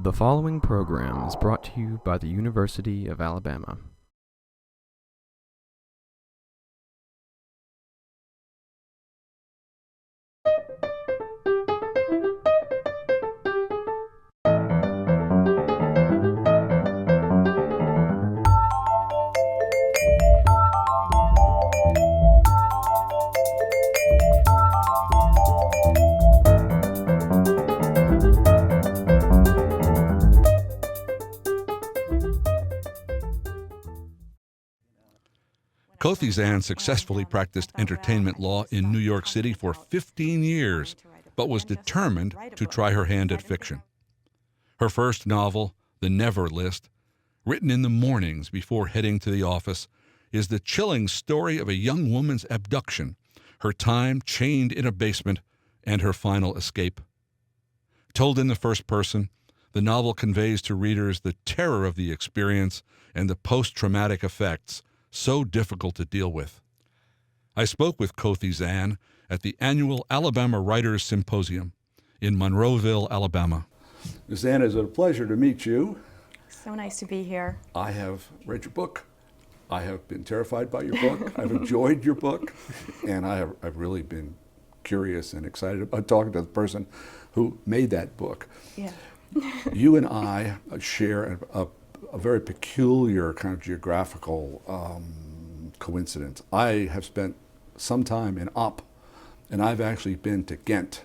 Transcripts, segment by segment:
The following program is brought to you by the University of Alabama. Koethi Zan successfully practiced entertainment law in New York City for 15 years, but was determined to try her hand at fiction. Her first novel, The Never List, written in the mornings before heading to the office, is the chilling story of a young woman's abduction, her time chained in a basement, and her final escape. Told in the first person, the novel conveys to readers the terror of the experience and the post-traumatic effects so difficult to deal with. I spoke with Koethi Zan at the annual Alabama Writers Symposium in Monroeville, Alabama. Ms. Zan, it's a pleasure to meet you. So nice to be here. I have read your book. I have been terrified by your book. I've enjoyed your book. And I've really been curious and excited about talking to the person who made that book. Yeah. You and I share a very peculiar kind of geographical coincidence. I have spent some time in Opp, and I've actually been to Ghent.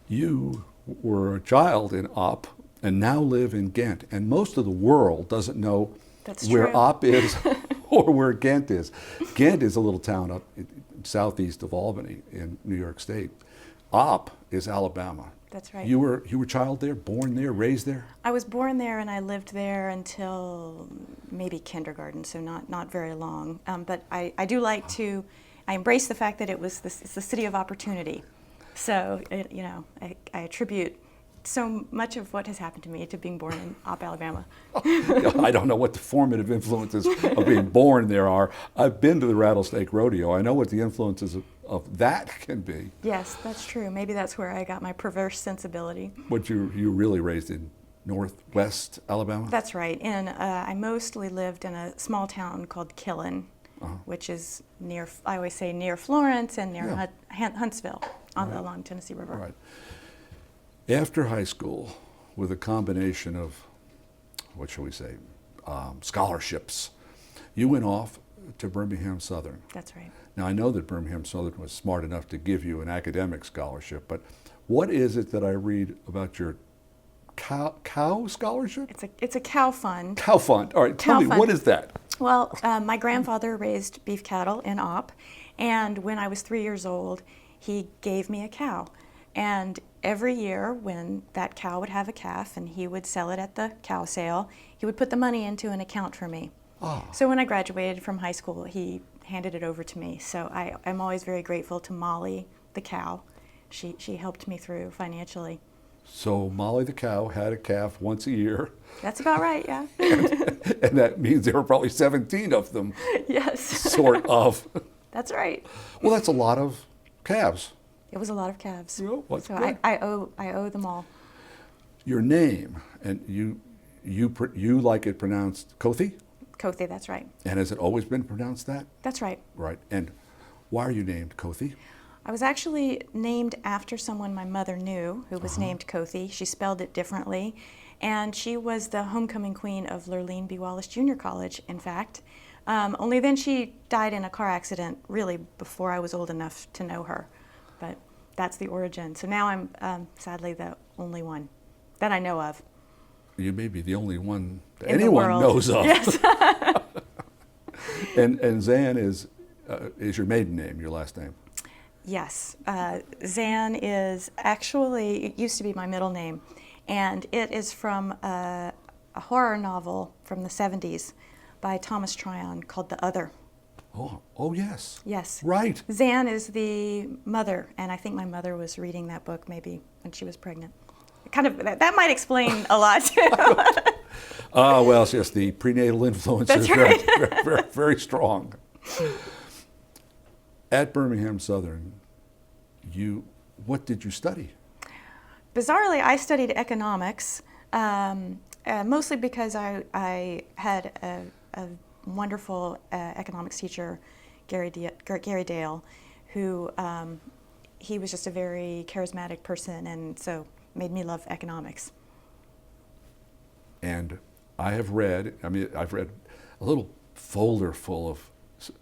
You were a child in Opp and now live in Ghent, and most of the world doesn't know where Opp is or where Ghent is. Ghent is a little town up southeast of Albany in New York State. Opp is Alabama. That's right. You were a child there, born there, raised there? I was born there and I lived there until maybe kindergarten, so not very long. But I do like to, I embrace the fact that it's the city of opportunity. So, I attribute so much of what has happened to me to being born in Opp, Alabama. I don't know what the formative influences of being born there are. I've been to the Rattlesnake Rodeo. I know what the influences of that can be. Yes, that's true. Maybe that's where I got my perverse sensibility. But you really raised in northwest Alabama? That's right. And I mostly lived in a small town called Killen, which is near, I always say near Florence and near Huntsville on the long Tennessee River. Right. After high school, with a combination of, what shall we say, scholarships, you went off to Birmingham Southern. That's right. Now, I know that Birmingham Southern was smart enough to give you an academic scholarship, but what is it that I read about your cow scholarship? It's a cow fund. Cow fund. All right, tell me, what is that? Well, my grandfather raised beef cattle in Opp, and when I was 3 years old, he gave me a cow. And every year when that cow would have a calf and he would sell it at the cow sale, he would put the money into an account for me. Oh. So when I graduated from high school, he handed it over to me. So I'm always very grateful to Molly, the cow. She helped me through financially. So Molly the cow had a calf once a year. That's about right, yeah. and that means there were probably 17 of them. Yes. Sort of. That's right. Well, that's a lot of calves. It was a lot of calves. So I owe them all. Your name, and you like it pronounced Koethi? Koethi, that's right. And has it always been pronounced that? That's right. Right. And why are you named Koethi? I was actually named after someone my mother knew who was named Koethi. She spelled it differently. And she was the homecoming queen of Lurleen B. Wallace Junior College, in fact. Only then she died in a car accident, really before I was old enough to know her. But that's the origin. So now I'm sadly the only one that I know of. You may be the only one that in anyone knows of. Yes. and Zan is your maiden name, your last name? Yes. Zan is actually, it used to be my middle name, and it is from a horror novel from the 70s by Thomas Tryon called The Other. Oh yes. Yes. Right. Zan is the mother, and I think my mother was reading that book maybe when she was pregnant. That might explain a lot too. Well, it's just the prenatal influence That's is right. very, very strong. At Birmingham Southern, what did you study? Bizarrely, I studied economics, Mostly because I had a wonderful economics teacher, Gary Dale, who he was just a very charismatic person, and so made me love economics. And I've read a little folder full of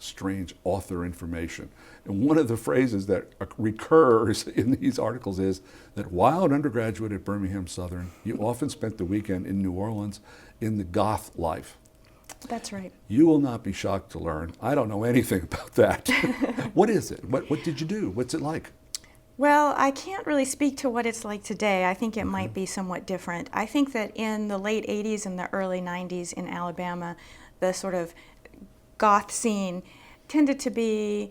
strange author information. And one of the phrases that recurs in these articles is that while an undergraduate at Birmingham Southern, you often spent the weekend in New Orleans in the goth life. That's right. You will not be shocked to learn I don't know anything about that. What is it? What did you do? What's it like? Well, I can't really speak to what it's like today. I think it might be somewhat different. I think that in the late 80s and the early 90s in Alabama, the sort of goth scene tended to be,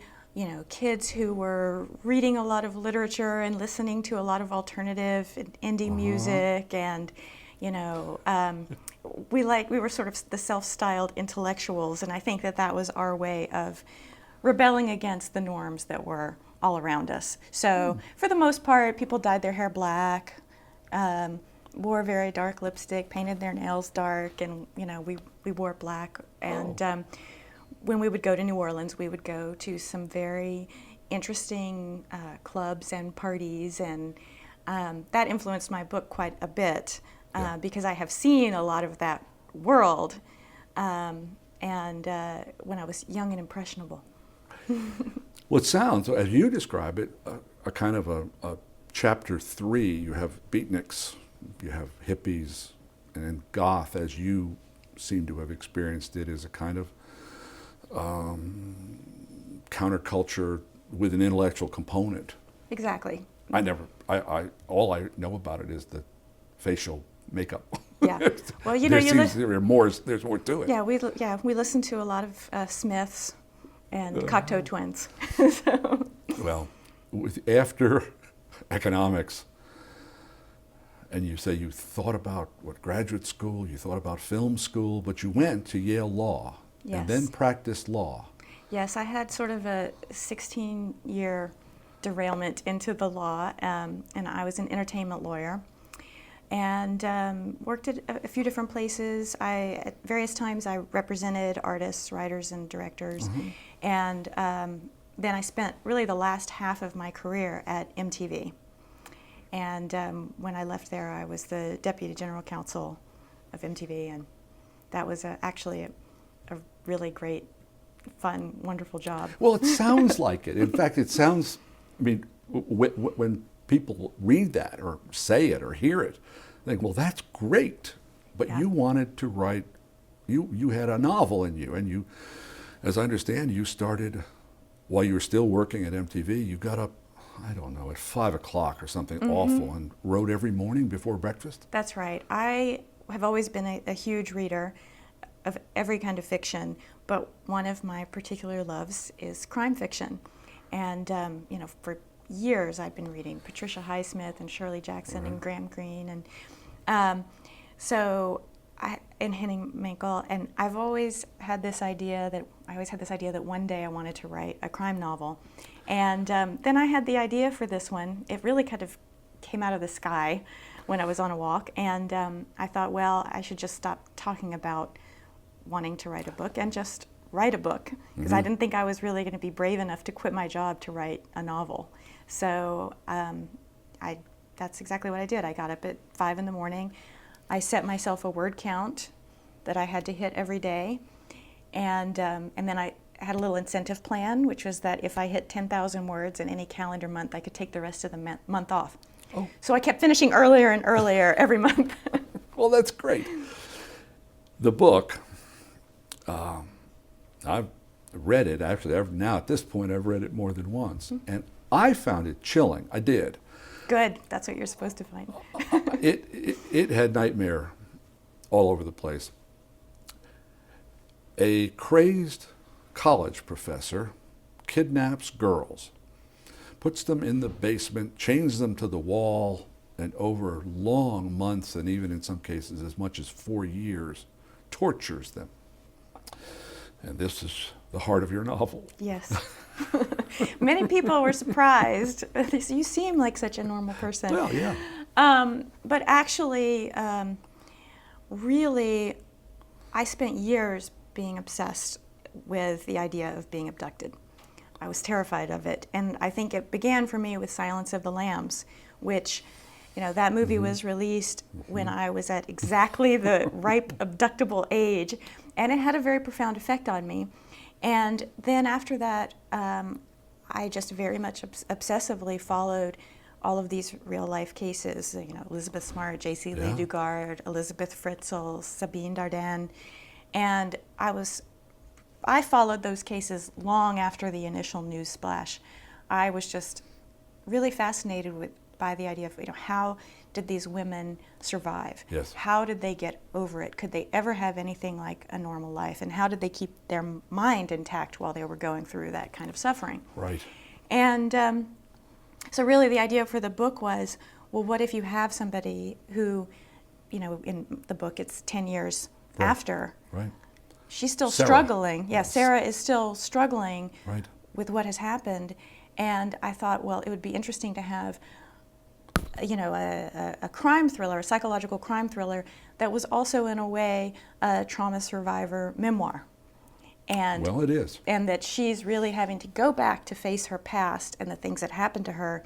kids who were reading a lot of literature and listening to a lot of alternative and indie music, and we were sort of the self-styled intellectuals, and I think that was our way of rebelling against the norms that were all around us. So for the most part, people dyed their hair black, wore very dark lipstick, painted their nails dark, and we wore black. And when we would go to New Orleans, we would go to some very interesting clubs and parties, and that influenced my book quite a bit because I have seen a lot of that world, and when I was young and impressionable. Well, it sounds, as you describe it, a kind of a chapter 3. You have beatniks, you have hippies, and then goth, as you seem to have experienced it, is a kind of counterculture with an intellectual component. Exactly. All I know about it is the facial makeup. Yeah. Well, there's more to it. Yeah, we listened to a lot of Smiths and Cocteau Twins. So. Well, after economics, and you say you thought about graduate school, you thought about film school, but you went to Yale Law and then practiced law. Yes, I had sort of a 16-year derailment into the law, and I was an entertainment lawyer, and worked at a few different places. At various times I represented artists, writers, and directors, and then I spent really the last half of my career at MTV. And when I left there, I was the Deputy General Counsel of MTV, and that was actually a really great, fun, wonderful job. Well, it sounds like it. In fact, it sounds, when people read that or say it or hear it, they think, well, that's great. But you wanted to write, you had a novel in you, and you, as I understand, you started, while you were still working at MTV, you got up, I don't know, at 5 o'clock or something awful, and wrote every morning before breakfast? That's right. I have always been a huge reader of every kind of fiction, but one of my particular loves is crime fiction. And, for years I've been reading Patricia Highsmith and Shirley Jackson and Graham Greene, and and Henning Mankell, and I've always had this idea that one day I wanted to write a crime novel. And then I had the idea for this one. It really kind of came out of the sky when I was on a walk, and I thought, well, I should just stop talking about wanting to write a book and just write a book, because I didn't think I was really going to be brave enough to quit my job to write a novel. So that's exactly what I did. I got up at 5 in the morning. I set myself a word count that I had to hit every day, and then I had a little incentive plan, which was that if I hit 10,000 words in any calendar month, I could take the rest of the month off. Oh. So I kept finishing earlier and earlier every month. Well, that's great. The book, I've read it, actually, now at this point I've read it more than once, and I found it chilling. I did. Good, that's what you're supposed to find. It had nightmare all over the place. A crazed college professor kidnaps girls, puts them in the basement, chains them to the wall, and over long months, and even in some cases as much as 4 years, tortures them. And this is the heart of your novel. Yes. Many people were surprised. You seem like such a normal person. Well, yeah. But actually, really, I spent years being obsessed with the idea of being abducted. I was terrified of it. And I think it began for me with Silence of the Lambs, which, that movie was released when I was at exactly the ripe abductable age, and it had a very profound effect on me. And then after that, I just very much obsessively followed all of these real-life cases, Elizabeth Smart, J.C. Lee Dugard, Elizabeth Fritzl, Sabine Dardenne, and I followed those cases long after the initial news splash. I was just really fascinated by the idea of, how did these women survive? Yes. How did they get over it? Could they ever have anything like a normal life? And how did they keep their mind intact while they were going through that kind of suffering? Right. And so really the idea for the book was, well, what if you have somebody who, in the book it's 10 years after. Right. She's still Sarah. struggling. Yeah, Sarah is still struggling Right. with what has happened. And I thought, well, it would be interesting to have, a crime thriller, a psychological crime thriller that was also, in a way, a trauma survivor memoir. And, Well, it is. And that she's really having to go back to face her past and the things that happened to her,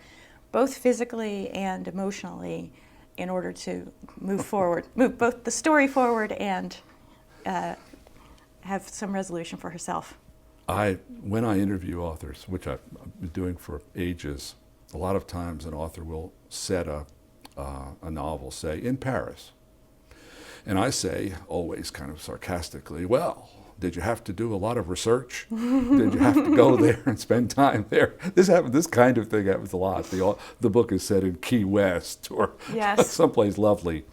both physically and emotionally, in order to move forward, move both the story forward and have some resolution for herself. When I interview authors, which I've been doing for ages, a lot of times an author will set a novel, say, in Paris. And I say, always kind of sarcastically, well, did you have to do a lot of research? Did you have to go there and spend time there? This kind of thing happens a lot. The book is set in Key West or Yes. someplace lovely.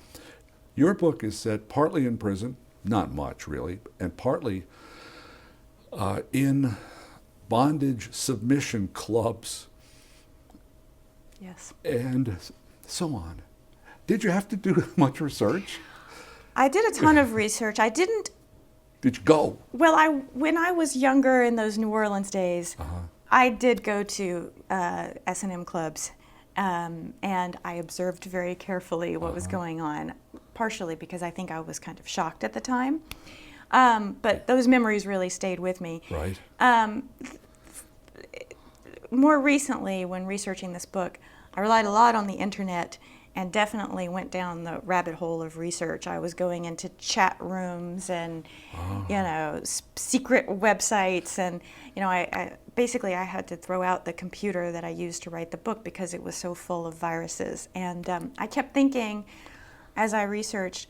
Your book is set partly in prison, not much really, and partly in bondage submission clubs. Yes. And so on. Did you have to do much research? I did a ton of research. I didn't. Did you go? Well, when I was younger in those New Orleans days, I did go to S&M clubs, and I observed very carefully what was going on, partially because I think I was kind of shocked at the time. But those memories really stayed with me. Right. More recently, when researching this book, I relied a lot on the internet and definitely went down the rabbit hole of research. I was going into chat rooms and, secret websites, and, I basically I had to throw out the computer that I used to write the book because it was so full of viruses. And I kept thinking, as I researched,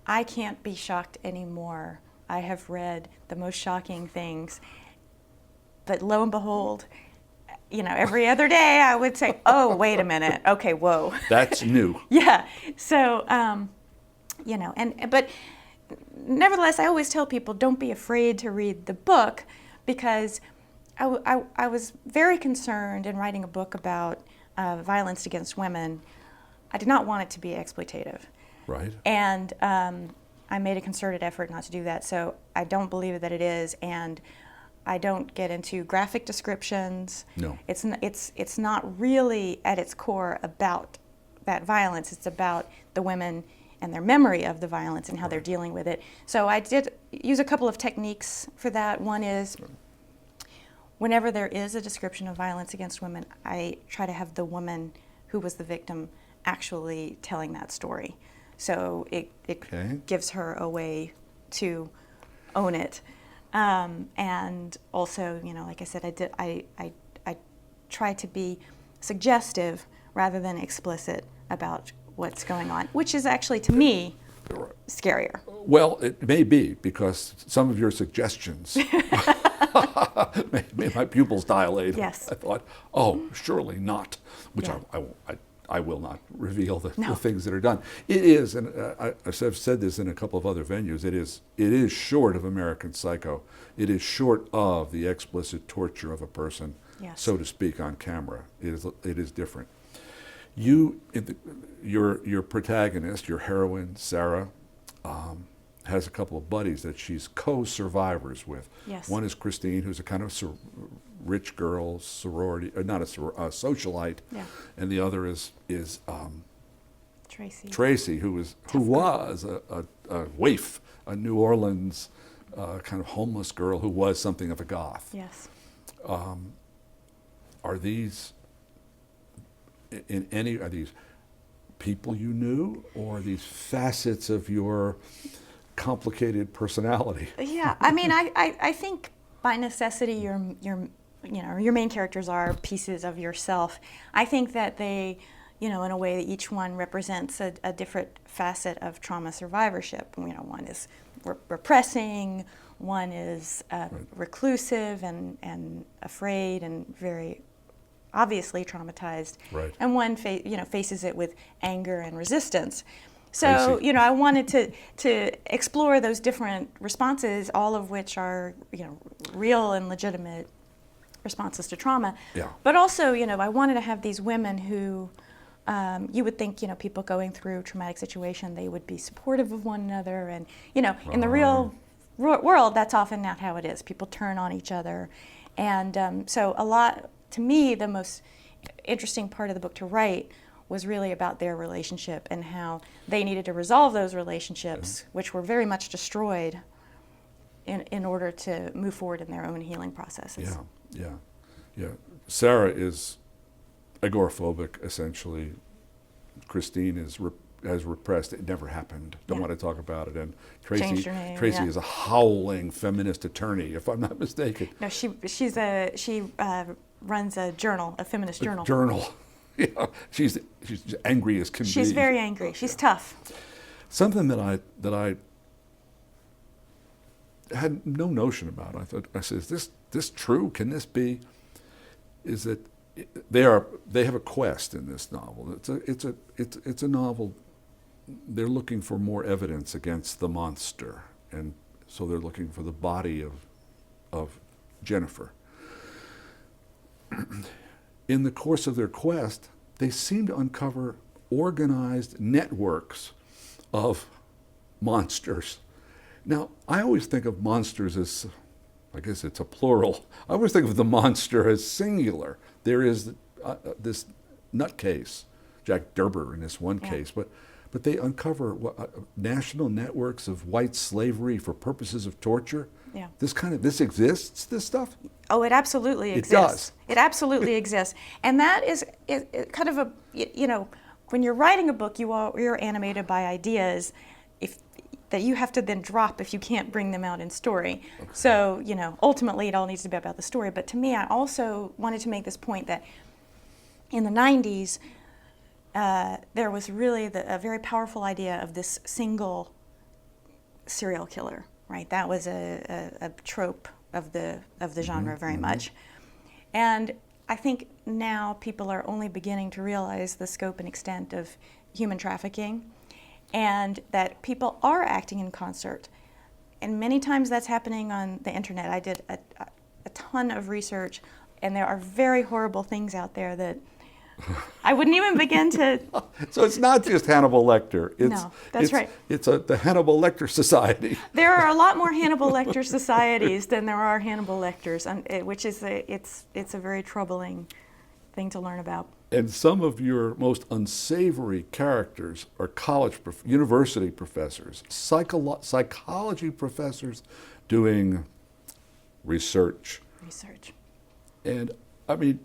I can't be shocked anymore. I have read the most shocking things, but lo and behold, every other day I would say, oh, wait a minute. Okay, whoa. That's new. Yeah. So, but nevertheless, I always tell people, don't be afraid to read the book, because I was very concerned in writing a book about violence against women. I did not want it to be exploitative. Right. And I made a concerted effort not to do that. So I don't believe that it is. And I don't get into graphic descriptions. No. It's not really at its core about that violence. It's about the women and their memory of the violence and how they're dealing with it. So I did use a couple of techniques for that. One is, whenever there is a description of violence against women, I try to have the woman who was the victim actually telling that story. So it gives her a way to own it. And also, like I said, I try to be suggestive rather than explicit about what's going on, which is actually, to me, scarier. Well, it may be, because some of your suggestions made my pupils dilate. Yes. I thought, oh, surely not, which Yeah. I will not reveal the No. things that are done. It is, and I've said this in a couple of other venues, it is short of American Psycho. It is short of the explicit torture of a person, Yes. so to speak, on camera. It is different. Your protagonist, your heroine, Sarah, has a couple of buddies that she's co-survivors with. Yes. One is Christine, who's a kind of rich girl, sorority, or not a socialite, Yeah. and the other is Tracy, who was a waif, a New Orleans kind of homeless girl who was something of a goth. Yes. Are these are these people you knew, or are these facets of your complicated personality? Yeah, I mean, I think by necessity your main characters are pieces of yourself. I think that they, in a way that each one represents a different facet of trauma survivorship. One is repressing, one is reclusive and afraid and very obviously traumatized, right. and one faces it with anger and resistance. So I wanted to explore those different responses, all of which are real and legitimate responses to trauma. Yeah. But also I wanted to have these women who you would think people going through a traumatic situation, they would be supportive of one another, and in the real world that's often not how it is. People turn on each other, and so a lot. To me, the most interesting part of the book to write was really about their relationship and how they needed to resolve those relationships, which were very much destroyed in order to move forward in their own healing processes. Yeah. Sarah is agoraphobic, essentially. Christine has repressed. It never happened. Don't want to talk about it. And Changed her name, Tracy is a howling feminist attorney, if I'm not mistaken. No, she runs a journal, a feminist journal. Yeah, she's angry as can be. She's very angry. She's tough. Something that I had no notion about. I said, is this true? Can this be? Is that they have a quest in this novel. It's a novel. They're looking for more evidence against the monster, and so they're looking for the body of Jennifer. In the course of their quest, they seem to uncover organized networks of monsters. Now, I always think of monsters as, I guess it's a plural. I always think of the monster as singular. There is this nutcase, Jack Derber in this one case, but they uncover national networks of white slavery for purposes of torture. Yeah. This exists, this stuff? Oh, it absolutely exists. It does. It absolutely exists. And that is kind of a, when you're writing a book, you're animated by ideas that you have to then drop if you can't bring them out in story. Okay. So, ultimately it all needs to be about the story. But to me, I also wanted to make this point that in the 90s, there was really a very powerful idea of this single serial killer, right? That was a trope of the genre very much. And I think now people are only beginning to realize the scope and extent of human trafficking, and that people are acting in concert. And many times that's happening on the internet. I did a ton of research, and there are very horrible things out there that I wouldn't even begin to... So it's not just Hannibal Lecter. No, that's right. It's the Hannibal Lecter Society. There are a lot more Hannibal Lecter societies than there are Hannibal Lecters, which is it's a very troubling thing to learn about. And some of your most unsavory characters are university professors, psychology professors doing research. And I mean,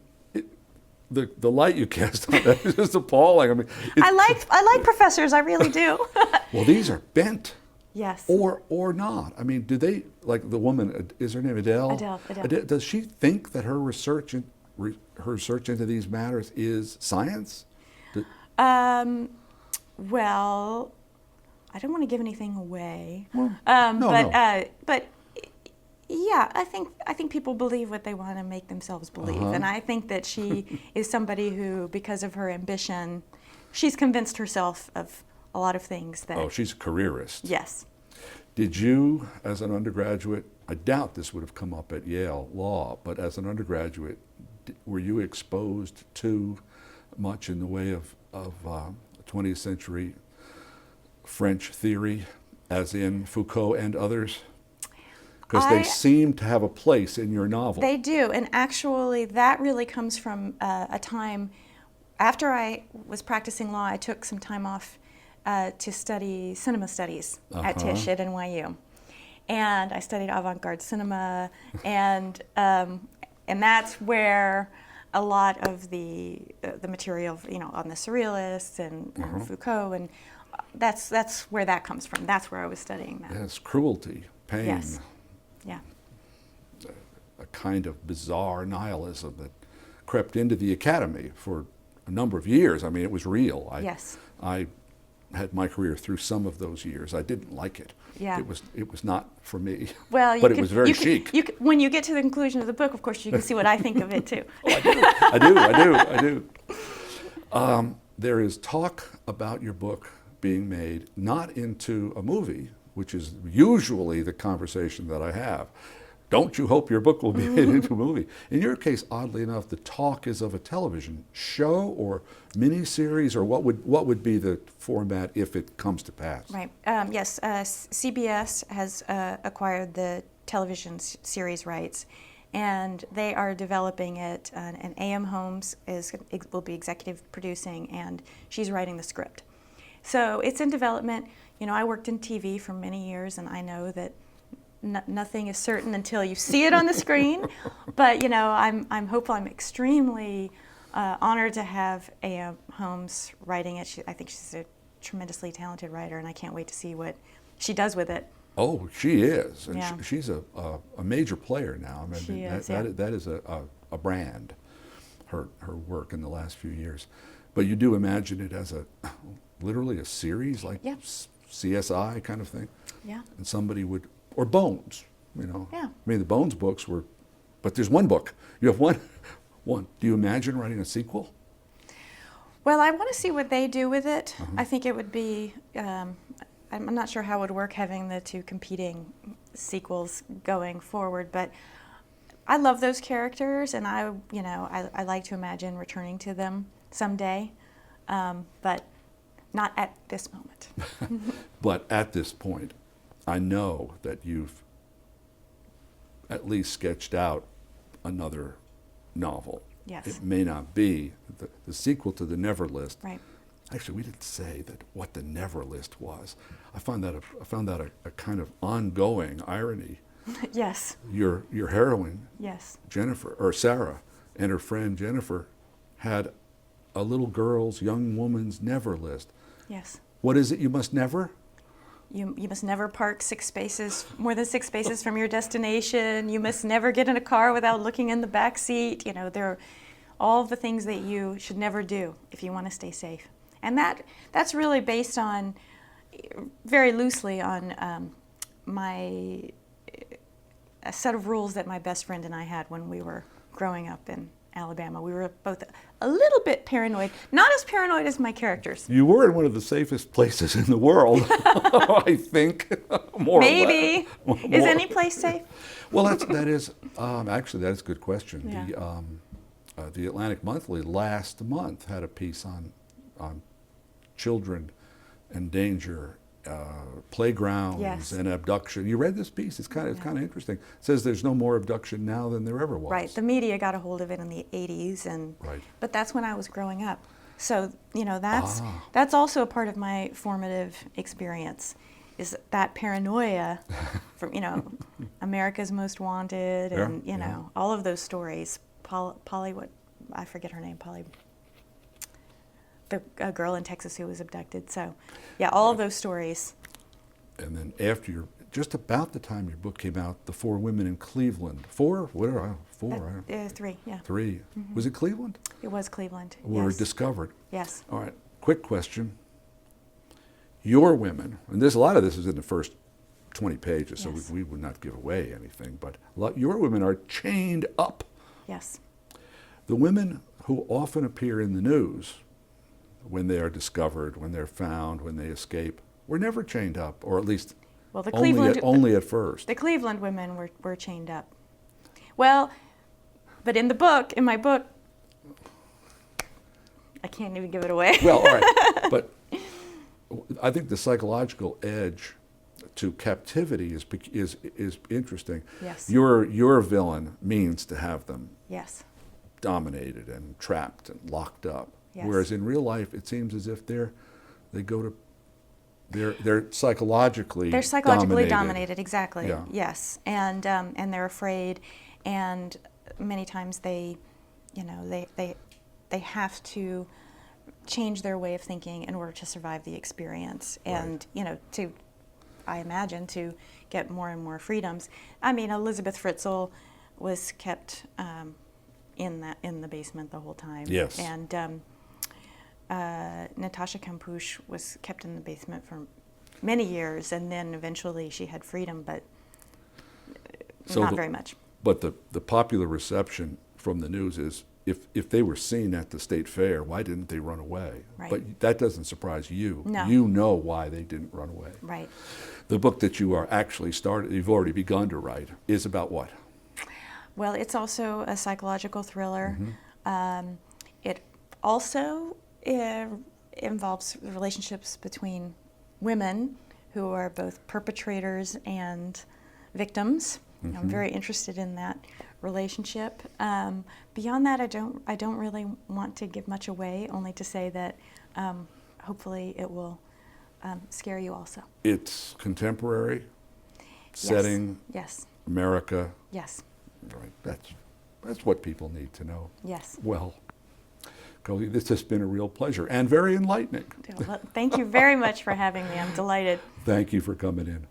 the light you cast on that is just appalling. I mean, I like professors. I really do. Well, these are bent. Yes. Or not. I mean, do they, like the woman, is her name Adele? Adele. Does she think that her research into these matters is science? Well, I don't want to give anything away. Well, but yeah, I think people believe what they want to make themselves believe, and I think that she is somebody who, because of her ambition, she's convinced herself of a lot of things that. Oh, she's a careerist. Yes. Did you, as an undergraduate, I doubt this would have come up at Yale Law, but as an undergraduate, were you exposed to much in the way of 20th century French theory, as in Foucault and others? Because they seem to have a place in your novel. They do, and actually that really comes from a time after I was practicing law. I took some time off to study cinema studies at Tisch at NYU. And I studied avant-garde cinema, and that's where a lot of the material, on the surrealists and Foucault, and that's where that comes from. That's where I was studying that. Yes, cruelty, pain. Yes. Yeah. A kind of bizarre nihilism that crept into the academy for a number of years. I mean, it was real. Yes. I had my career through some of those years. I didn't like it. Yeah. It was not for me. Well, but it was very chic. When you get to the conclusion of the book, of course, you can see what I think of it too. I do. There is talk about your book being made not into a movie, which is usually the conversation that I have. Don't you hope your book will be made into a movie? In your case, oddly enough, the talk is of a television show or miniseries, or what would be the format if it comes to pass? Right. Yes. CBS has acquired the television series rights, and they are developing it. And A.M. Holmes will be executive producing, and she's writing the script. So it's in development. I worked in TV for many years, and I know that nothing is certain until you see it on the screen. But I'm hopeful. I'm extremely honored to have A.M. Holmes writing it. I think she's a tremendously talented writer, and I can't wait to see what she does with it. Oh, she is, and Yeah. she's a major player now. I mean, She is, that is a brand. Her work in the last few years, but you do imagine it as literally a series like Yeah. CSI kind of thing. Yeah. And somebody would, or Bones, Yeah. I mean, the Bones books were, but there's one book. You have one. Do you imagine writing a sequel? Well, I want to see what they do with it. I think it would be, I'm not sure how it would work having the two competing sequels going forward, but I love those characters, and I like to imagine returning to them someday, but not at this moment. But at this point, I know that you've at least sketched out another novel. Yes. It may not be the sequel to the Never List. Right. Actually, we didn't say what the Never List was. I found that a kind of ongoing irony. Yes. Your heroine, Yes. Jennifer, or Sarah, and her friend Jennifer had a little girl's, young woman's Never List. Yes. What is it you must never? You must never park more than 6 spaces from your destination. You must never get in a car without looking in the back seat. There are all the things that you should never do if you want to stay safe. And that's really based on, very loosely on a set of rules that my best friend and I had when we were growing up in Alabama. We were both a little bit paranoid, not as paranoid as my characters. You were in one of the safest places in the world, I think, more Maybe. or less. Is any place safe? Well, that is actually a good question. Yeah. The Atlantic Monthly last month had a piece on children and danger, playgrounds, Yes. and abduction. You read this piece? It's kind of interesting. It says there's no more abduction now than there ever was. Right. The media got a hold of it in the 80s, Right. but that's when I was growing up. So that's also a part of my formative experience, is that paranoia from America's Most Wanted, and all of those stories. Polly, what I forget her name, Polly. A girl in Texas who was abducted. So, yeah, all of those stories. And then just about the time your book came out, the 4 women in Cleveland, 4, whatever, I don't know, 4, 3, yeah. 3. Was it Cleveland? It was Cleveland. Were Yes. discovered. Yes. All right, quick question. Your women, and a lot of this is in the first 20 pages, so Yes. we would not give away anything, but your women are chained up. Yes. The women who often appear in the news when they are discovered, when they're found, when they escape, were never chained up, or at least Well, the only at first. The Cleveland women were chained up. Well, but in my book, I can't even give it away. Well, all right, but I think the psychological edge to captivity is interesting. Yes. Your villain means to have them Yes. dominated and trapped and locked up. Yes. Whereas in real life, it seems as if they go to They're psychologically dominated, exactly. Yeah. Yes, and they're afraid, and many times they have to change their way of thinking in order to survive the experience, and I imagine to get more and more freedoms. I mean, Elizabeth Fritzl was kept in the basement the whole time. Yes. And Natasha Kampusch was kept in the basement for many years, and then eventually she had freedom, but not very much. But the popular reception from the news is, if they were seen at the state fair, why didn't they run away? Right. But that doesn't surprise you. No. You know why they didn't run away. Right. The book that you are actually you've already begun to write, is about what? Well, it's also a psychological thriller. Mm-hmm. It also involves relationships between women who are both perpetrators and victims. Mm-hmm. I'm very interested in that relationship. Beyond that, I don't really want to give much away, only to say that hopefully it will scare you also. It's contemporary setting, Yes. America. Yes. Right. That's what people need to know. Yes. Well, Koethi, this has been a real pleasure and very enlightening. Well, thank you very much for having me. I'm delighted. Thank you for coming in.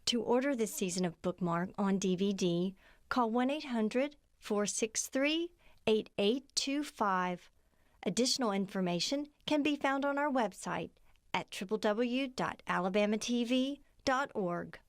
To order this season of Bookmark on DVD, call 1-800-463-8825. Additional information can be found on our website at www.alabamatv.org.